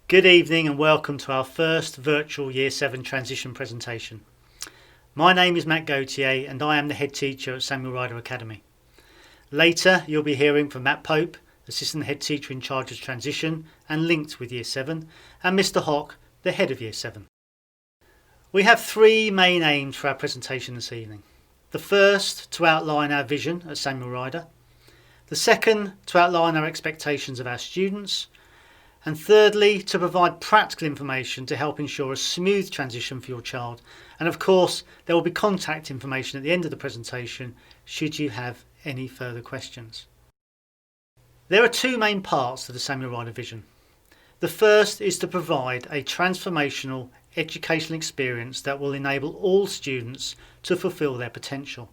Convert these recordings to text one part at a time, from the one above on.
Good evening and welcome to our first virtual Year 7 transition presentation. My name is Matt Gauthier and I am the head teacher at Samuel Ryder Academy. Later you'll be hearing from Matt Pope, assistant head teacher in charge of transition and linked with Year 7, and Mr Hock, the head of Year 7. We have three main aims for our presentation this evening. The first, to outline our vision at Samuel Ryder. The second, to outline our expectations of our students. And thirdly, to provide practical information to help ensure a smooth transition for your child. And of course, there will be contact information at the end of the presentation should you have any further questions. There are two main parts to the Samuel Ryder vision. The first is to provide a transformational educational experience that will enable all students to fulfil their potential.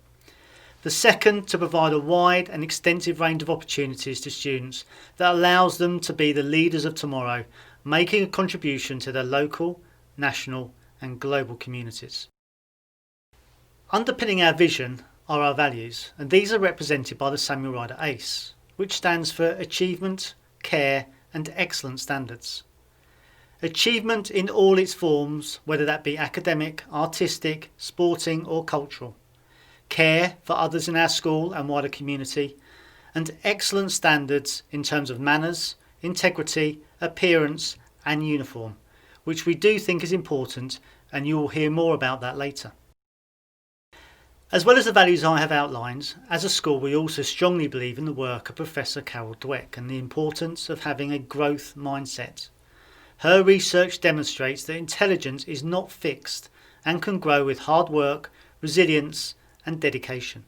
The second, to provide a wide and extensive range of opportunities to students that allows them to be the leaders of tomorrow, making a contribution to their local, national and global communities. Underpinning our vision are our values, and these are represented by the Samuel Ryder A.C.E, which stands for Achievement, Care and Excellent Standards. Achievement in all its forms, whether that be academic, artistic, sporting or cultural. Care for others in our school and wider community, and excellent standards in terms of manners, integrity, appearance and uniform, which we do think is important, and you will hear more about that later. As well as the values I have outlined, as a school we also strongly believe in the work of Professor Carol Dweck and the importance of having a growth mindset. Her research demonstrates that intelligence is not fixed and can grow with hard work, resilience and dedication.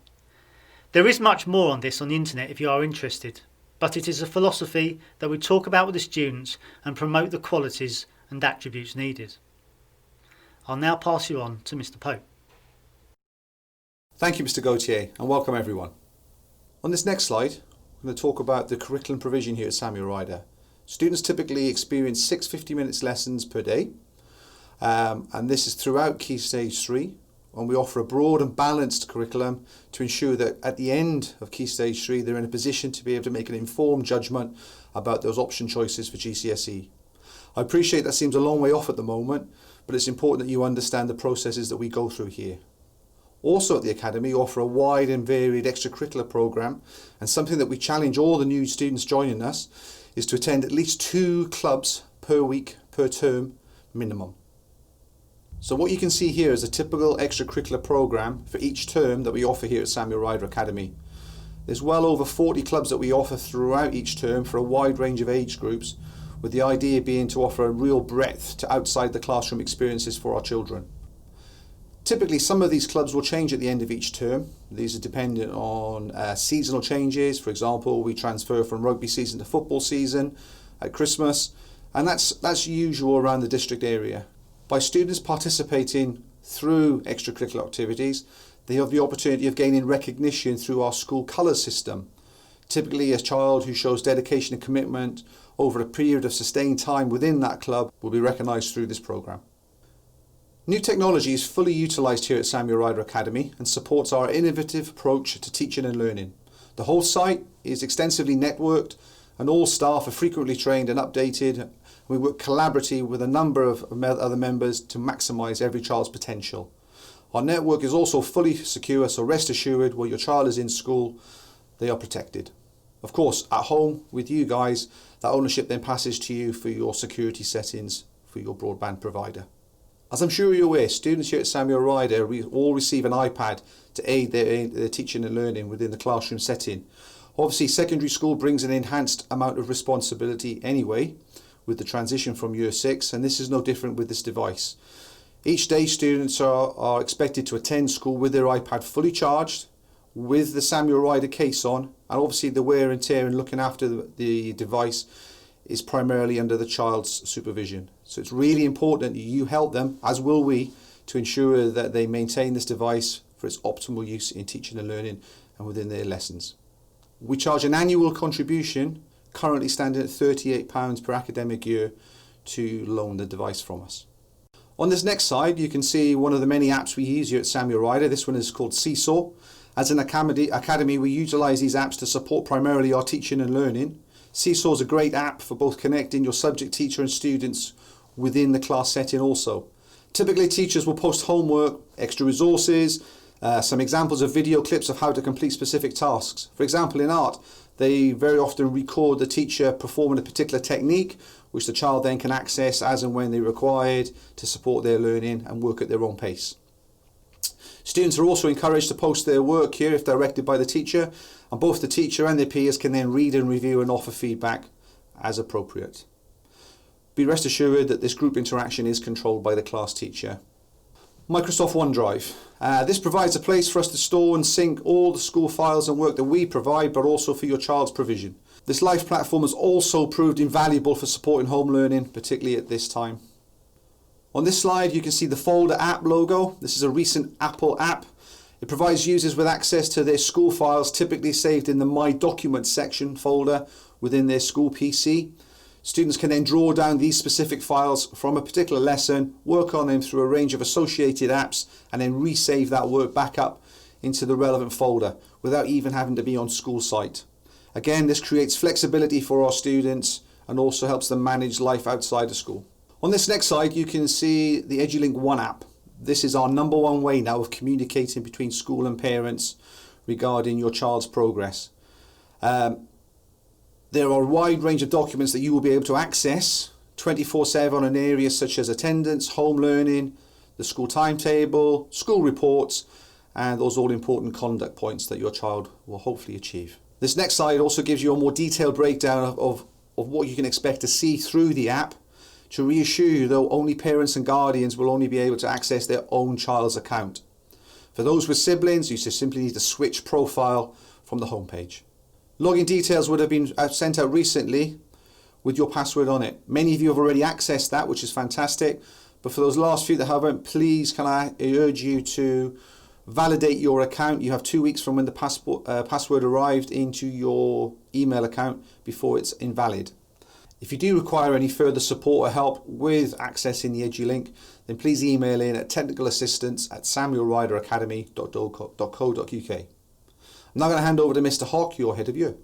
There is much more on this on the internet if you are interested, but it is a philosophy that we talk about with the students and promote the qualities and attributes needed. I'll now pass you on to Mr Pope. Thank you, Mr Gauthier, and welcome everyone. On this next slide, I'm going to talk about the curriculum provision here at Samuel Ryder. Students typically experience 6 50-minute lessons per day, and this is throughout Key Stage 3, and we offer a broad and balanced curriculum to ensure that at the end of Key Stage 3 they're in a position to be able to make an informed judgment about those option choices for GCSE. I appreciate that seems a long way off at the moment, but it's important that you understand the processes that we go through here. Also at the Academy, we offer a wide and varied extracurricular programme, and something that we challenge all the new students joining us is to attend at least 2 clubs per week, per term, minimum. So what you can see here is a typical extracurricular programme for each term that we offer here at Samuel Ryder Academy. There's well over 40 clubs that we offer throughout each term for a wide range of age groups, with the idea being to offer a real breadth to outside the classroom experiences for our children. Typically some of these clubs will change at the end of each term. These are dependent on seasonal changes. For example, we transfer from rugby season to football season at Christmas, and that's usual around the district area. By students participating through extracurricular activities, they have the opportunity of gaining recognition through our school colours system. Typically a child who shows dedication and commitment over a period of sustained time within that club will be recognised through this programme. New technology is fully utilised here at Samuel Ryder Academy and supports our innovative approach to teaching and learning. The whole site is extensively networked and all staff are frequently trained and updated. We work collaboratively with a number of other members to maximise every child's potential. Our network is also fully secure, so rest assured while your child is in school, they are protected. Of course, at home with you guys, that ownership then passes to you for your security settings for your broadband provider. As I'm sure you're aware, students here at Samuel Ryder all receive an iPad to aid their teaching and learning within the classroom setting. Obviously, secondary school brings an enhanced amount of responsibility anyway with the transition from Year 6, and this is no different with this device. Each day students are expected to attend school with their iPad fully charged, with the Samuel Ryder case on, and obviously the wear and tear and looking after the device is primarily under the child's supervision. So it's really important that you help them, as will we, to ensure that they maintain this device for its optimal use in teaching and learning and within their lessons. We charge an annual contribution, currently standing at £38 per academic year, to loan the device from us. On this next slide you can see one of the many apps we use here at Samuel Ryder. This one is called Seesaw. As an academy we utilise these apps to support primarily our teaching and learning. Seesaw is a great app for both connecting your subject teacher and students within the class setting also. Typically, teachers will post homework, extra resources, some examples of video clips of how to complete specific tasks. For example, in art, they very often record the teacher performing a particular technique, which the child then can access as and when they're required to support their learning and work at their own pace. Students are also encouraged to post their work here if directed by the teacher, and both the teacher and their peers can then read and review and offer feedback as appropriate. Be rest assured that this group interaction is controlled by the class teacher. Microsoft OneDrive. This provides a place for us to store and sync all the school files and work that we provide, but also for your child's provision. This live platform has also proved invaluable for supporting home learning, particularly at this time. On this slide, you can see the Foldr app logo. This is a recent Apple app. It provides users with access to their school files, typically saved in the My Documents section folder within their school PC. Students can then draw down these specific files from a particular lesson, work on them through a range of associated apps, and then resave that work back up into the relevant folder without even having to be on school site. Again, this creates flexibility for our students and also helps them manage life outside of school. On this next slide, you can see the Edulink One app. This is our number one way now of communicating between school and parents regarding your child's progress. There are a wide range of documents that you will be able to access 24/7 in areas such as attendance, home learning, the school timetable, school reports, and those all important conduct points that your child will hopefully achieve. This next slide also gives you a more detailed breakdown of what you can expect to see through the app, to reassure you though only parents and guardians will only be able to access their own child's account. For those with siblings, you just simply need to switch profile from the homepage. Login details would have been sent out recently with your password on it. Many of you have already accessed that, which is fantastic. But for those last few that haven't, please can I urge you to validate your account. You have 2 weeks from when the password arrived into your email account before it's invalid. If you do require any further support or help with accessing the Edulink, then please email in at technicalassistance@samuelryderacademy.co.uk. I'm now going to hand over to Mr. Hock, your head of year.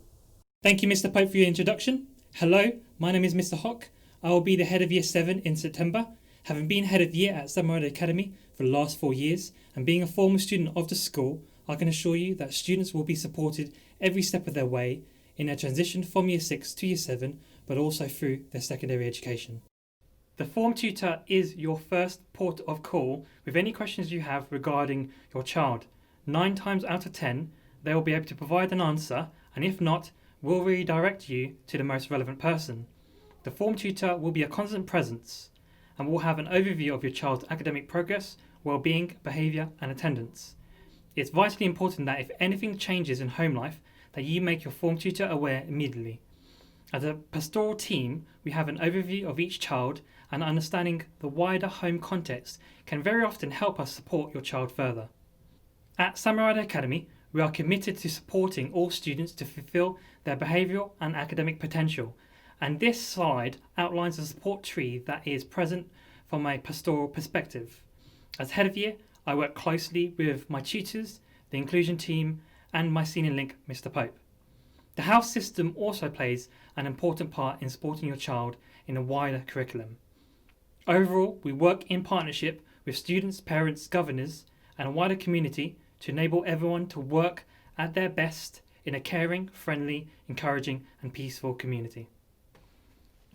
Thank you, Mr. Pope, for your introduction. Hello, my name is Mr. Hock. I will be the head of Year 7 in September. Having been head of year at Samuel Ryder Academy for the last 4 years and being a former student of the school, I can assure you that students will be supported every step of their way in their transition from Year 6 to Year 7, but also through their secondary education. The Form Tutor is your first port of call with any questions you have regarding your child. 9 times out of 10, they will be able to provide an answer, and if not, will redirect you to the most relevant person. The Form Tutor will be a constant presence and will have an overview of your child's academic progress, well-being, behaviour and attendance. It's vitally important that if anything changes in home life, that you make your Form Tutor aware immediately. As a pastoral team, we have an overview of each child, and understanding the wider home context can very often help us support your child further. At Samuel Ryder Academy, we are committed to supporting all students to fulfil their behavioural and academic potential, and this slide outlines the support tree that is present from a pastoral perspective. As head of year, I work closely with my tutors, the inclusion team, and my senior link, Mr. Pope. The house system also plays an important part in supporting your child in a wider curriculum. Overall, we work in partnership with students, parents, governors, and a wider community to enable everyone to work at their best in a caring, friendly, encouraging and peaceful community.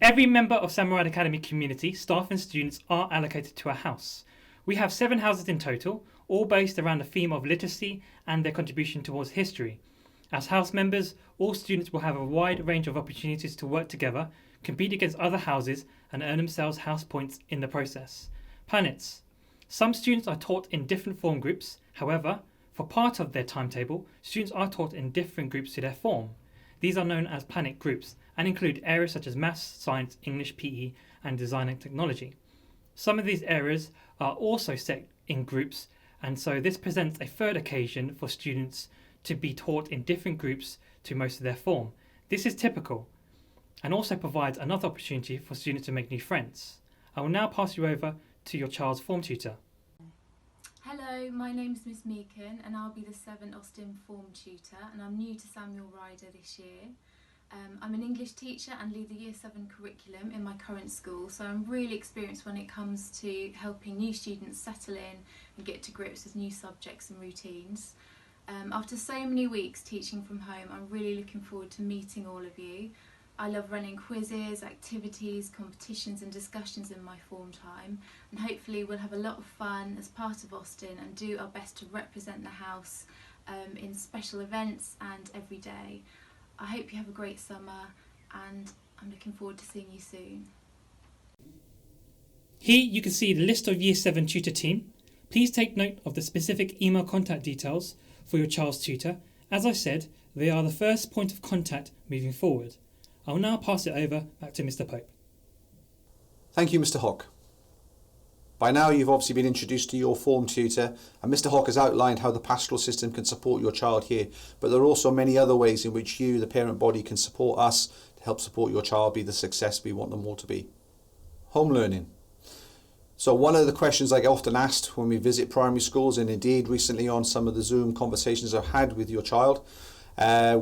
Every member of Samuel Ryder Academy community, staff and students are allocated to a house. We have 7 houses in total, all based around the theme of literacy and their contribution towards history. As house members, all students will have a wide range of opportunities to work together, compete against other houses and earn themselves house points in the process. Planets. Some students are taught in different form groups. However, for part of their timetable, students are taught in different groups to their form. These are known as planet groups and include areas such as maths, science, English, PE and design and technology. Some of these areas are also set in groups, and so this presents a third occasion for students to be taught in different groups to most of their form. This is typical and also provides another opportunity for students to make new friends. I will now pass you over to your child's form tutor. Hello, my name's Miss Meakin and I'll be the 7 Austen form tutor, and I'm new to Samuel Ryder this year. I'm an English teacher and lead the Year 7 curriculum in my current school, so I'm really experienced when it comes to helping new students settle in and get to grips with new subjects and routines. After so many weeks teaching from home, I'm really looking forward to meeting all of you. I love running quizzes, activities, competitions and discussions in my form time, and hopefully we'll have a lot of fun as part of Austen and do our best to represent the house in special events and every day. I hope you have a great summer and I'm looking forward to seeing you soon. Here you can see the list of Year 7 tutor team. Please take note of the specific email contact details for your child's tutor. As I said, they are the first point of contact moving forward. I'll now pass it over back to Mr. Pope. Thank you, Mr. Hock. By now you've obviously been introduced to your form tutor, and Mr. Hock has outlined how the pastoral system can support your child here, but there are also many other ways in which you, the parent body, can support us to help support your child be the success we want them all to be. Home learning. So one of the questions I get often asked when we visit primary schools, and indeed recently on some of the Zoom conversations I've had with your child,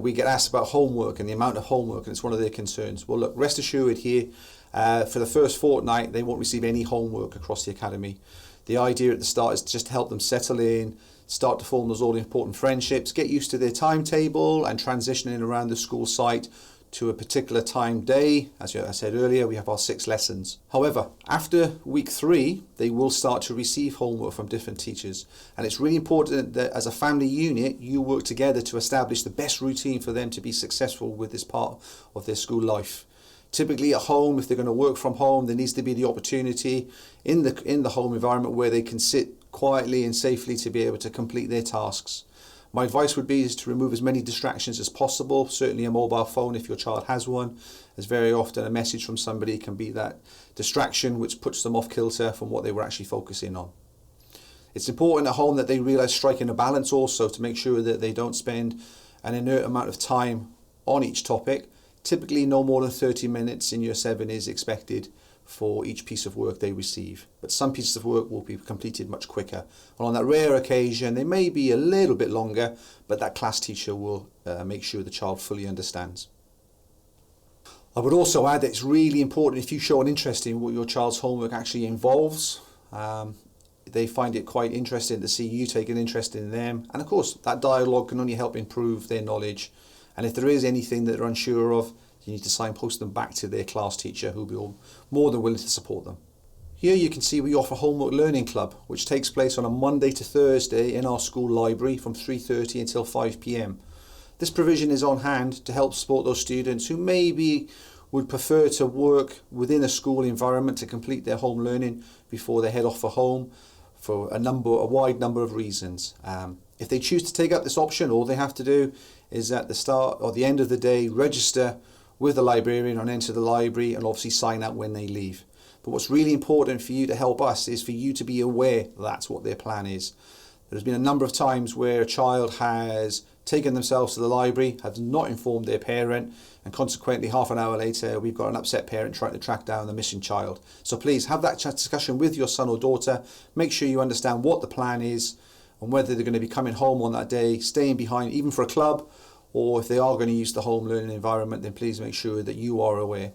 we get asked about homework and the amount of homework, and it's one of their concerns. Well, look, rest assured here, for the first fortnight, they won't receive any homework across the academy. The idea at the start is just to help them settle in, start to form those all important friendships, get used to their timetable and transitioning around the school site to a particular time day. As I said earlier, we have our 6 lessons. However, after week 3, they will start to receive homework from different teachers. And it's really important that as a family unit, you work together to establish the best routine for them to be successful with this part of their school life. Typically at home, if they're going to work from home, there needs to be the opportunity in the home environment where they can sit quietly and safely to be able to complete their tasks. My advice would be is to remove as many distractions as possible, certainly a mobile phone if your child has one, as very often a message from somebody can be that distraction which puts them off kilter from what they were actually focusing on. It's important at home that they realise striking a balance also to make sure that they don't spend an inert amount of time on each topic. Typically no more than 30 minutes in Year 7 is expected for each piece of work they receive, but some pieces of work will be completed much quicker, and on that rare occasion they may be a little bit longer, but that class teacher will make sure the child fully understands. I would also add that it's really important if you show an interest in what your child's homework actually involves. They find it quite interesting to see you take an interest in them, and of course that dialogue can only help improve their knowledge, and if there is anything that they're unsure of, you need to signpost them back to their class teacher who will be more than willing to support them. Here you can see we offer Homework Learning Club, which takes place on a Monday to Thursday in our school library from 3:30 until 5 p.m. This provision is on hand to help support those students who maybe would prefer to work within a school environment to complete their home learning before they head off for home for a wide number of reasons. If they choose to take up this option, all they have to do is at the start or the end of the day register with the librarian and enter the library and obviously sign out when they leave. But what's really important for you to help us is for you to be aware that's what their plan is. There's been a number of times where a child has taken themselves to the library, has not informed their parent, and consequently half an hour later we've got an upset parent trying to track down the missing child. So please have that discussion with your son or daughter, make sure you understand what the plan is and whether they're going to be coming home on that day, staying behind even for a club, or if they are going to use the home learning environment, then please make sure that you are aware.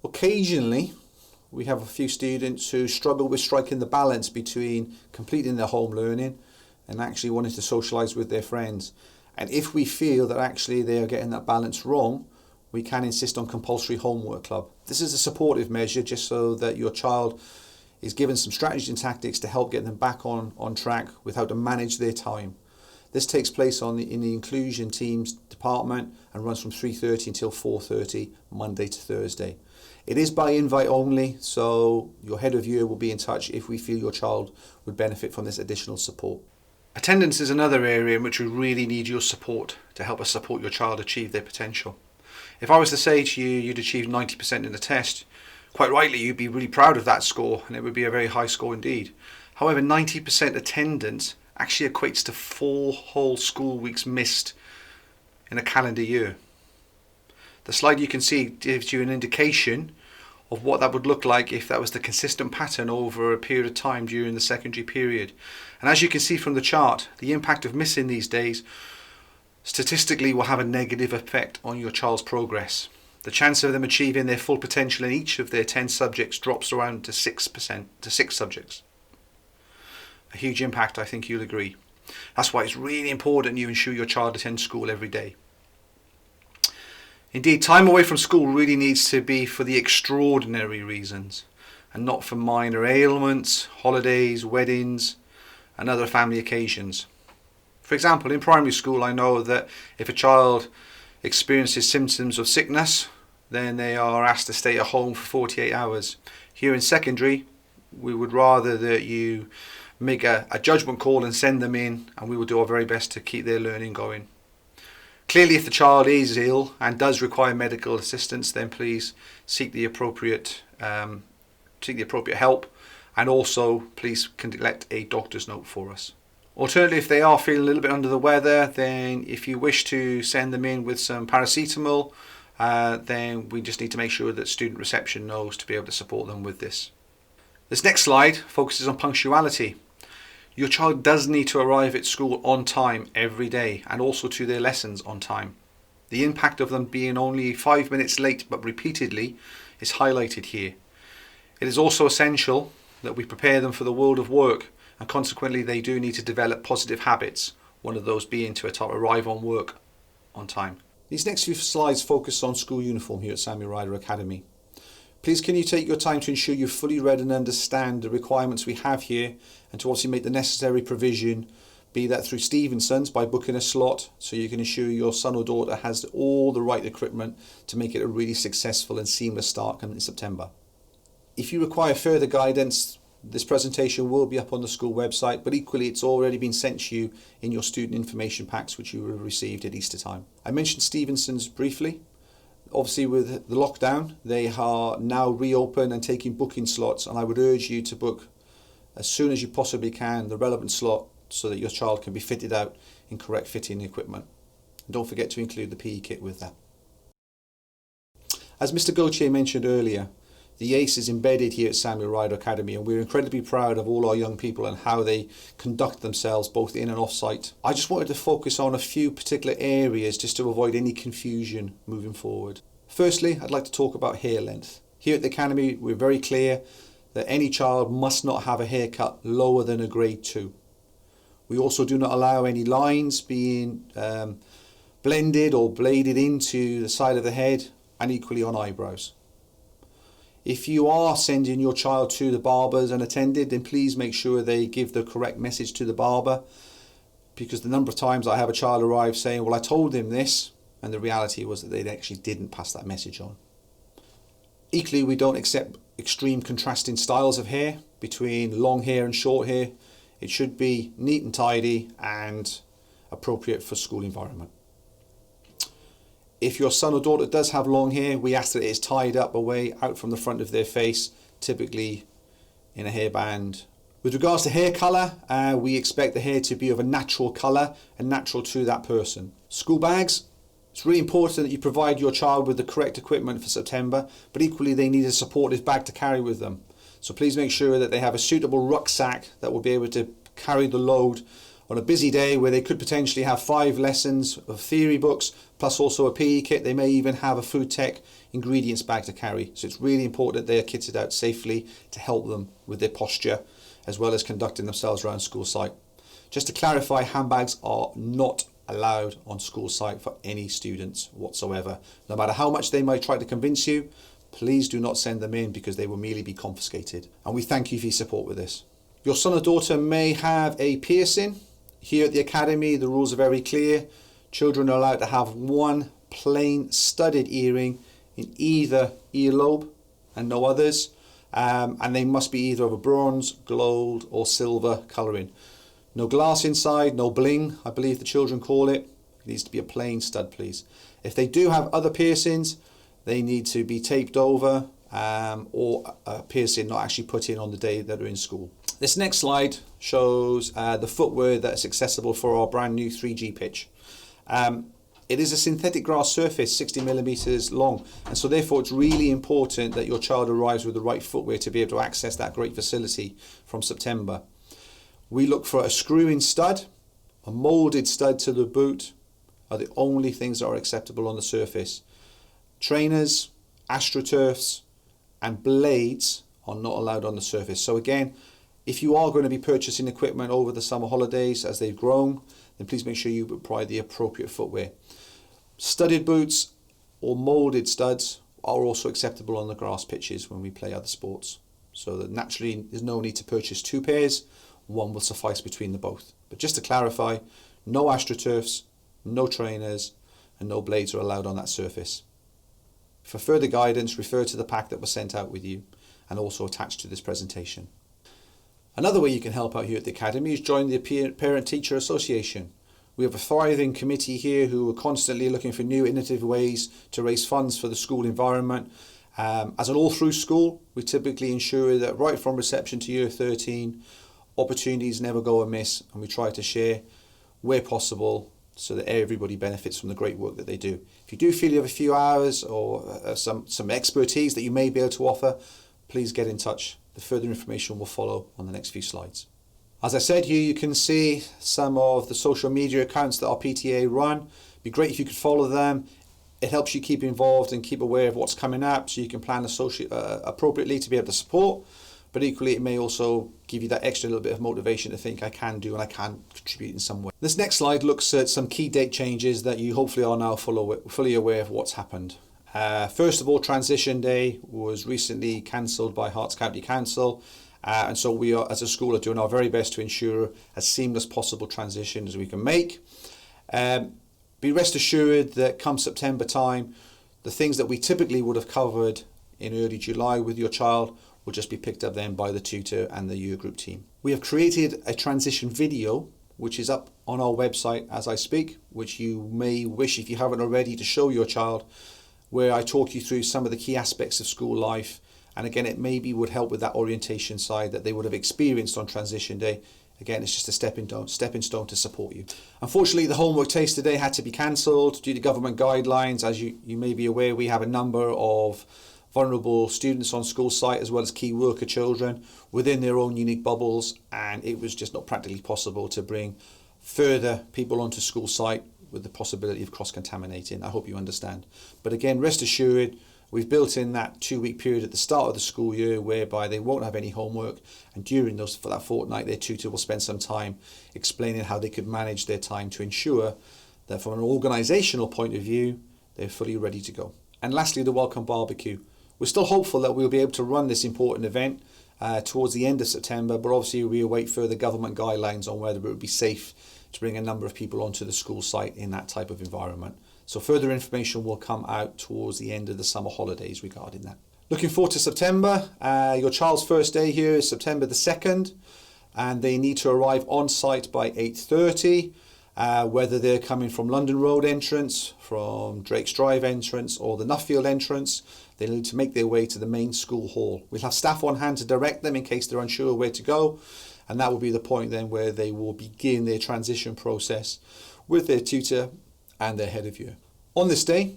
Occasionally, we have a few students who struggle with striking the balance between completing their home learning and actually wanting to socialise with their friends. And if we feel that actually they are getting that balance wrong, we can insist on compulsory homework club. This is a supportive measure just so that your child is given some strategies and tactics to help get them back on track with how to manage their time. This takes place in the inclusion teams department and runs from 3:30 until 4:30 Monday to Thursday. It is by invite only, so your head of year will be in touch if we feel your child would benefit from this additional support. Attendance is another area in which we really need your support to help us support your child achieve their potential. If I was to say to you you'd achieved 90% in the test, quite rightly you'd be really proud of that score and it would be a very high score indeed. However, 90% attendance actually equates to 4 whole school weeks missed in a calendar year. The slide you can see gives you an indication of what that would look like if that was the consistent pattern over a period of time during the secondary period. And as you can see from the chart, the impact of missing these days statistically will have a negative effect on your child's progress. The chance of them achieving their full potential in each of their 10 subjects drops around to 6%, to 6 subjects. A huge impact, I think you'll agree. That's why it's really important you ensure your child attends school every day. Indeed, time away from school really needs to be for the extraordinary reasons and not for minor ailments, holidays, weddings and other family occasions. For example, in primary school, I know that if a child experiences symptoms of sickness, then they are asked to stay at home for 48 hours. Here in secondary, we would rather that you make a judgment call and send them in, and we will do our very best to keep their learning going. Clearly, if the child is ill and does require medical assistance, then please seek the appropriate help, and also please collect a doctor's note for us. Alternatively, if they are feeling a little bit under the weather, then if you wish to send them in with some paracetamol, then we just need to make sure that student reception knows to be able to support them with this. This next slide focuses on punctuality. Your child does need to arrive at school on time every day and also to their lessons on time. The impact of them being only 5 minutes late but repeatedly is highlighted here. It is also essential that we prepare them for the world of work, and consequently they do need to develop positive habits, one of those being to arrive on work on time. These next few slides focus on school uniform here at Samuel Ryder Academy. Please can you take your time to ensure you've fully read and understand the requirements we have here, and to obviously make the necessary provision, be that through Stevenson's by booking a slot so you can ensure your son or daughter has all the right equipment to make it a really successful and seamless start coming in September. If you require further guidance, this presentation will be up on the school website, but equally it's already been sent to you in your student information packs which you will have received at Easter time. I mentioned Stevenson's briefly. Obviously with the lockdown, they are now reopened and taking booking slots, and I would urge you to book as soon as you possibly can the relevant slot so that your child can be fitted out in correct fitting equipment. And don't forget to include the PE kit with that. As Mr. Gauthier mentioned earlier, the ACE is embedded here at Samuel Ryder Academy, and we're incredibly proud of all our young people and how they conduct themselves both in and off site. I just wanted to focus on a few particular areas just to avoid any confusion moving forward. Firstly, I'd like to talk about hair length. Here at the Academy, we're very clear that any child must not have a haircut lower than a grade 2. We also do not allow any lines being blended or bladed into the side of the head, and equally on eyebrows. If you are sending your child to the barbers unattended, then please make sure they give the correct message to the barber, because the number of times I have a child arrive saying, well, I told him this, and the reality was that they actually didn't pass that message on. Equally, we don't accept extreme contrasting styles of hair between long hair and short hair. It should be neat and tidy and appropriate for school environment. If your son or daughter does have long hair, we ask that it is tied up away out from the front of their face, typically in a hairband. With regards to hair colour, we expect the hair to be of a natural colour and natural to that person. School bags, it's really important that you provide your child with the correct equipment for September, but equally they need a supportive bag to carry with them. So please make sure that they have a suitable rucksack that will be able to carry the load on a busy day where they could potentially have 5 lessons of theory books, plus also a PE kit. They may even have a food tech ingredients bag to carry. So it's really important that they are kitted out safely to help them with their posture, as well as conducting themselves around school site. Just to clarify, handbags are not allowed on school site for any students whatsoever. No matter how much they might try to convince you, please do not send them in, because they will merely be confiscated. And we thank you for your support with this. Your son or daughter may have a piercing. Here at the Academy, the rules are very clear. Children are allowed to have one plain studded earring in either earlobe and no others. And they must be either of a bronze, gold or silver colouring. No glass inside, no bling, I believe the children call it. It needs to be a plain stud, please. If they do have other piercings, they need to be taped over or a piercing not actually put in on the day that they're in school. This next slide shows the footwear that's accessible for our brand new 3G pitch. It is a synthetic grass surface, 60mm long, and so therefore it's really important that your child arrives with the right footwear to be able to access that great facility from September. We look for a screw-in stud, a moulded stud to the boot, are the only things that are acceptable on the surface. Trainers, AstroTurfs and blades are not allowed on the surface. So again, if you are going to be purchasing equipment over the summer holidays as they've grown, then please make sure you provide the appropriate footwear. Studded boots or moulded studs are also acceptable on the grass pitches when we play other sports. So that naturally there's no need to purchase 2 pairs, one will suffice between the both. But just to clarify, no AstroTurfs, no trainers and no blades are allowed on that surface. For further guidance, refer to the pack that was sent out with you and also attached to this presentation. Another way you can help out here at the Academy is join the Parent-Teacher Association. We have a thriving committee here who are constantly looking for new innovative ways to raise funds for the school environment. As an all-through school, we typically ensure that right from reception to year 13, opportunities never go amiss, and we try to share where possible so that everybody benefits from the great work that they do. If you do feel you have a few hours or some expertise that you may be able to offer, please get in touch. The further information will follow on the next few slides. As I said, here you can see some of the social media accounts that our PTA run. It'd be great if you could follow them. It helps you keep involved and keep aware of what's coming up so you can plan appropriately to be able to support. But equally, it may also give you that extra little bit of motivation to think I can do and I can contribute in some way. This next slide looks at some key date changes that you hopefully are now fully aware of what's happened. First of all, Transition Day was recently cancelled by Herts County Council, and so we are, as a school, are doing our very best to ensure as seamless possible transition as we can make. Be rest assured that come September time, the things that we typically would have covered in early July with your child will just be picked up then by the tutor and the year group team. We have created a transition video which is up on our website as I speak, which you may wish, if you haven't already, to show your child, where I talk you through some of the key aspects of school life. And again, it maybe would help with that orientation side that they would have experienced on Transition Day. Again, it's just a stepping stone to support you. Unfortunately, the homework taste today had to be cancelled due to government guidelines. As you may be aware, we have a number of vulnerable students on school site as well as key worker children within their own unique bubbles, and it was just not practically possible to bring further people onto school site with the possibility of cross-contaminating. I hope you understand. But again, rest assured, we've built in that 2-week period at the start of the school year whereby they won't have any homework, and during for that fortnight their tutor will spend some time explaining how they could manage their time to ensure that from an organisational point of view they're fully ready to go. And lastly, the welcome barbecue. We're still hopeful that we'll be able to run this important event towards the end of September, but obviously we await further government guidelines on whether it would be safe to bring a number of people onto the school site in that type of environment. So further information will come out towards the end of the summer holidays regarding that. Looking forward to September. Your child's first day here is September the 2nd, and they need to arrive on site by 8:30. Whether they're coming from London Road entrance, from Drake's Drive entrance or the Nuffield entrance, they need to make their way to the main school hall. We'll have staff on hand to direct them in case they're unsure where to go, and that will be the point then where they will begin their transition process with their tutor and their head of year. On this day,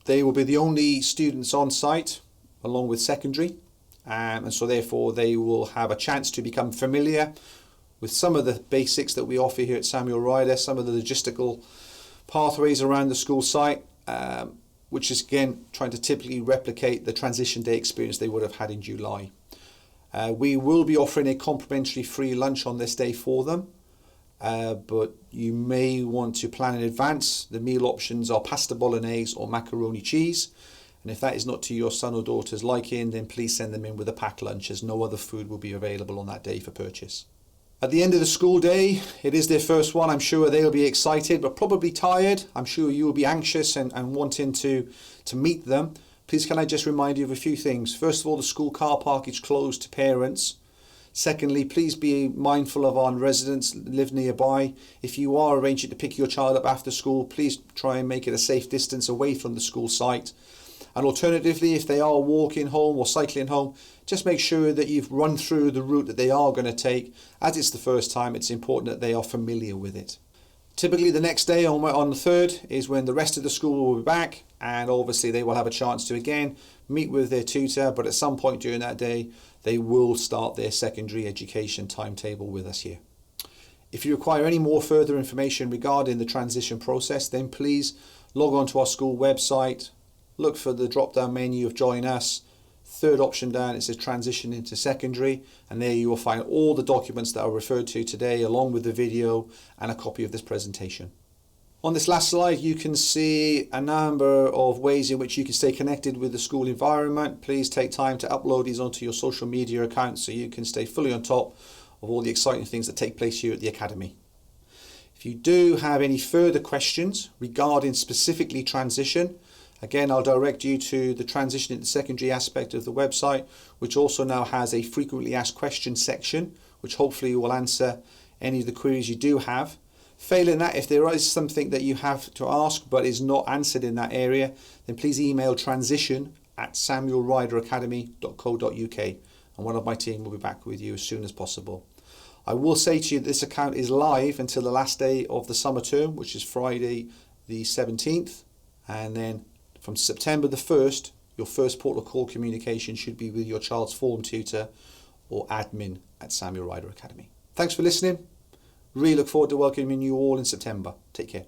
they will be the only students on site along with secondary, and so therefore they will have a chance to become familiar with some of the basics that we offer here at Samuel Ryder, some of the logistical pathways around the school site, which is again trying to typically replicate the transition day experience they would have had in July. We will be offering a complimentary free lunch on this day for them, but you may want to plan in advance. The meal options are pasta bolognese or macaroni cheese, and if that is not to your son or daughter's liking, then please send them in with a packed lunch, as no other food will be available on that day for purchase. At the end of the school day, it is their first one. I'm sure they'll be excited, but probably tired. I'm sure you will be anxious and wanting to meet them. Please can I just remind you of a few things. First of all, the school car park is closed to parents. Secondly, please be mindful of our residents that live nearby. If you are arranging to pick your child up after school, please try and make it a safe distance away from the school site. And alternatively, if they are walking home or cycling home, just make sure that you've run through the route that they are going to take. As it's the first time, it's important that they are familiar with it. Typically the next day on the 3rd is when the rest of the school will be back, and obviously they will have a chance to again meet with their tutor, but at some point during that day they will start their secondary education timetable with us here. If you require any more further information regarding the transition process, then please log on to our school website, look for the drop-down menu of Join Us. Third option down, it says Transition into Secondary, and there you will find all the documents that I referred to today, along with the video and a copy of this presentation. On this last slide, you can see a number of ways in which you can stay connected with the school environment. Please take time to upload these onto your social media accounts so you can stay fully on top of all the exciting things that take place here at the Academy. If you do have any further questions regarding specifically transition, again, I'll direct you to the transition into secondary aspect of the website, which also now has a frequently asked questions section, which hopefully will answer any of the queries you do have. Failing that, if there is something that you have to ask but is not answered in that area, then please email transition@samuelryderacademy.co.uk, and one of my team will be back with you as soon as possible. I will say to you that this account is live until the last day of the summer term, which is Friday the 17th, and then from September the 1st, your first port of call communication should be with your child's form tutor or admin at Samuel Ryder Academy. Thanks for listening. Really look forward to welcoming you all in September. Take care.